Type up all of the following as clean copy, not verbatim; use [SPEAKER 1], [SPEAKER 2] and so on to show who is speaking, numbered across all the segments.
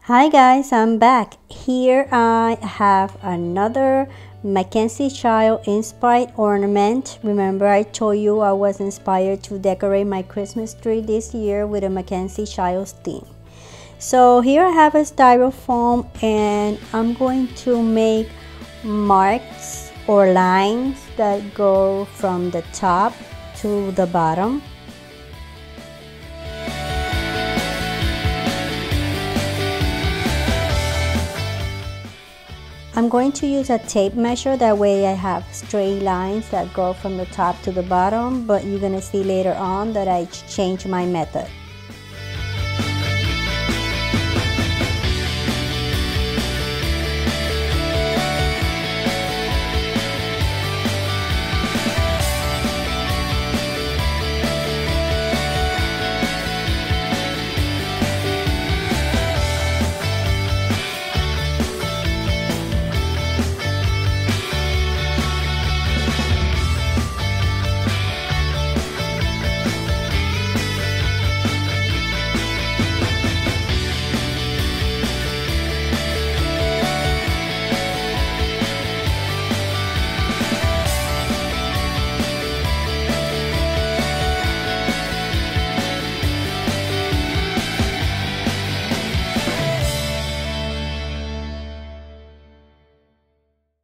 [SPEAKER 1] Hi guys, I'm back. Here I have another Mackenzie Childs inspired ornament. Remember I told you I was inspired to decorate my Christmas tree this year with a Mackenzie Childs theme. So here I have a styrofoam and I'm going to make marks or lines that go from the top to the bottom. I'm going to use a tape measure, that way I have straight lines that go from the top to the bottom, but you're going to see later on that I change my method.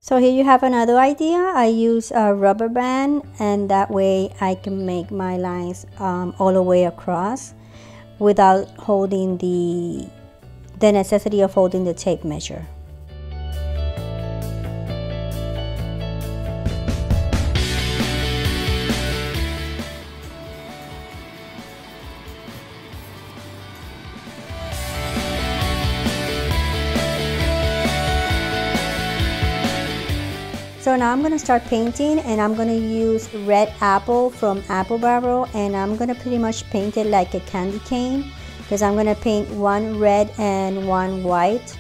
[SPEAKER 1] So here you have another idea. I use a rubber band, and that way I can make my lines all the way across without holding the necessity of holding the tape measure. So now I'm going to start painting, and I'm going to use red apple from Apple Barrel, and I'm going to pretty much paint it like a candy cane because I'm going to paint one red and one white.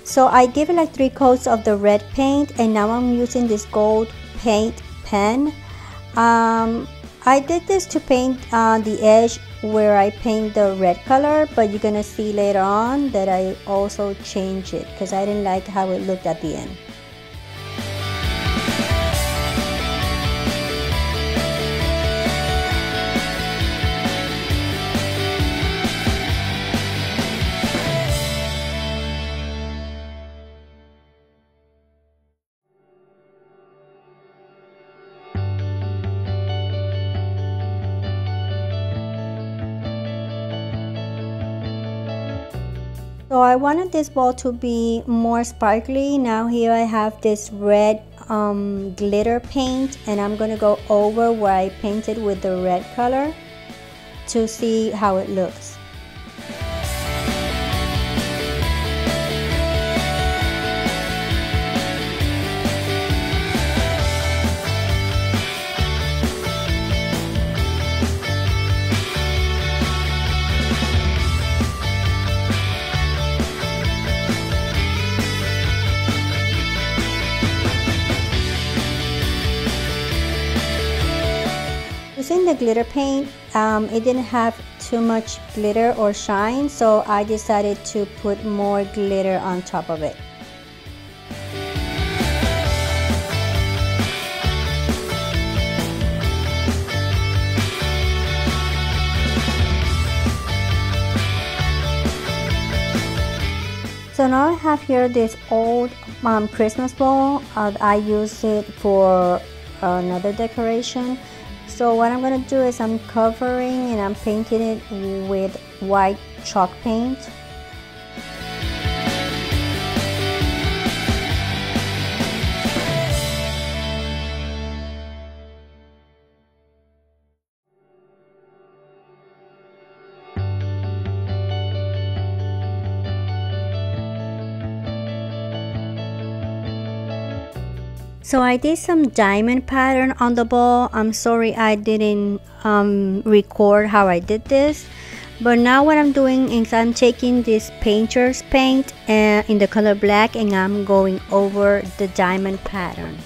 [SPEAKER 1] So I give it like 3 coats of the red paint, and now I'm using this gold paint pen. I did this to paint the edge where I paint the red color, but you're gonna see later on that I also change it because I didn't like how it looked at the end. So I wanted this ball to be more sparkly. Now here I have this red glitter paint, and I'm gonna go over where I painted with the red color to see how it looks. Using the glitter paint, it didn't have too much glitter or shine, so I decided to put more glitter on top of it. So now I have here this old Christmas ball. I use it for another decoration. So what I'm going to do is I'm covering and I'm painting it with white chalk paint. So I did some diamond pattern on the ball. I'm sorry I didn't record how I did this. But now what I'm doing is I'm taking this painter's paint in the color black and I'm going over the diamond pattern.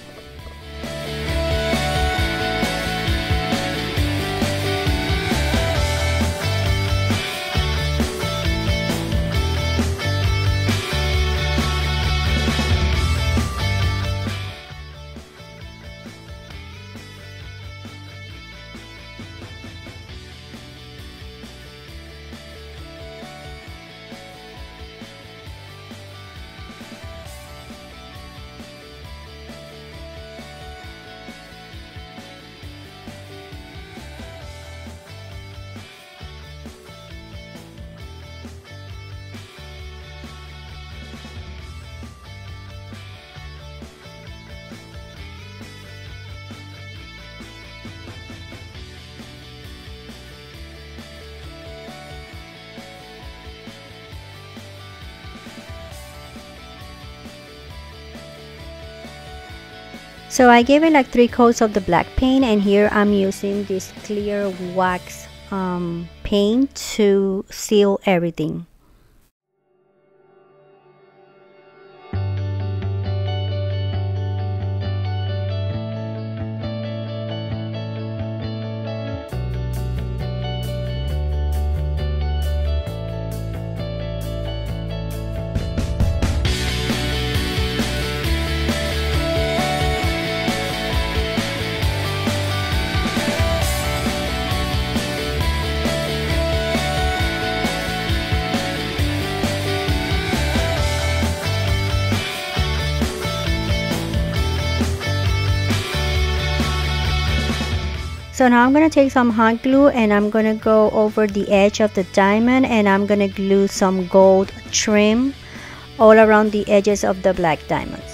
[SPEAKER 1] So I gave it like 3 coats of the black paint, and here I'm using this clear wax paint to seal everything. So now I'm going to take some hot glue and I'm going to go over the edge of the diamond, and I'm going to glue some gold trim all around the edges of the black diamonds.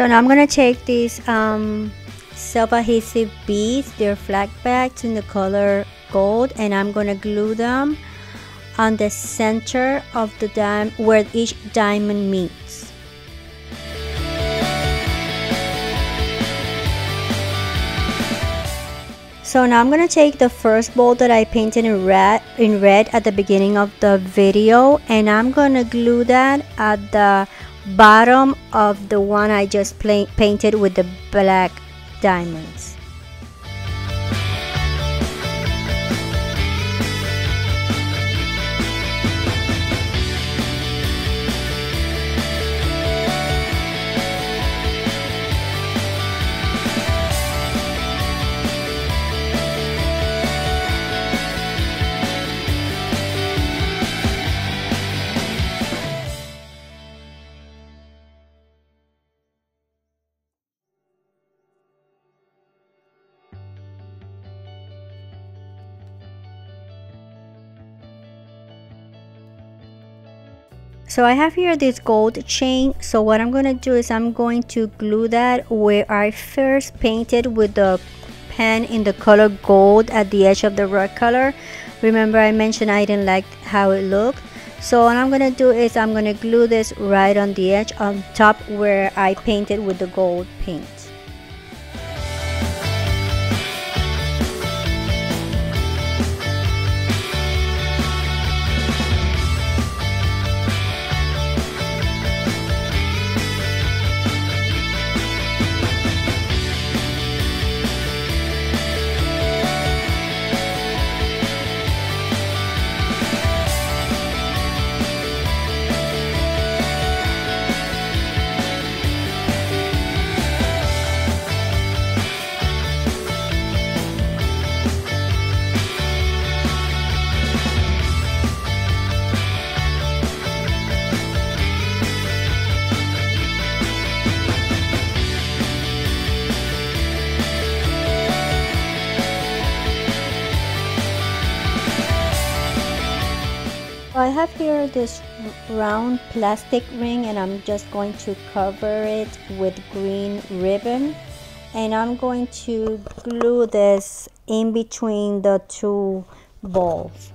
[SPEAKER 1] So now I'm gonna take these self-adhesive beads, they're flat backs in the color gold, and I'm gonna glue them on the center of the diamond where each diamond meets. So now I'm gonna take the first bowl that I painted in red at the beginning of the video, and I'm gonna glue that at the bottom of the one I just painted with the black diamonds. So I have here this gold chain. So what I'm going to do is I'm going to glue that where I first painted with the pen in the color gold at the edge of the red color. Remember I mentioned I didn't like how it looked. So what I'm going to do is I'm going to glue this right on the edge on top where I painted with the gold paint. I have here this round plastic ring, and I'm just going to cover it with green ribbon, and I'm going to glue this in between the two balls.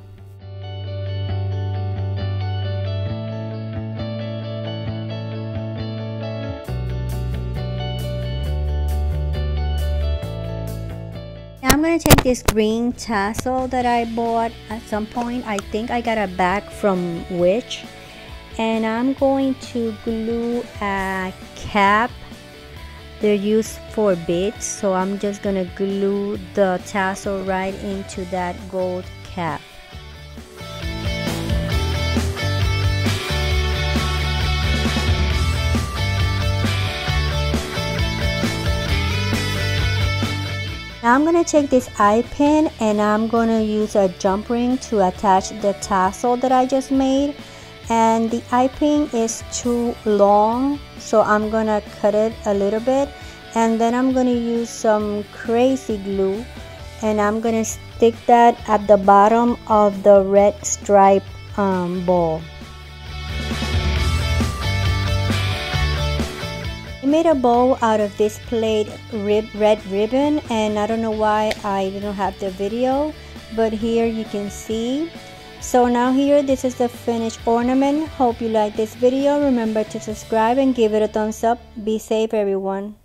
[SPEAKER 1] I'm going to take this green tassel that I bought at some point. I think I got a bag from Witch, and I'm going to glue a cap. They're used for beads, so I'm just going to glue the tassel right into that gold cap. Now I'm going to take this eye pin, and I'm going to use a jump ring to attach the tassel that I just made. And the eye pin is too long, so I'm going to cut it a little bit. And then I'm going to use some crazy glue, and I'm going to stick that at the bottom of the red stripe ball. I made a bow out of this plaid red ribbon, and I don't know why I didn't have the video, but here you can see. So now here, this is the finished ornament. Hope you like this video. Remember to subscribe and give it a thumbs up. Be safe, everyone.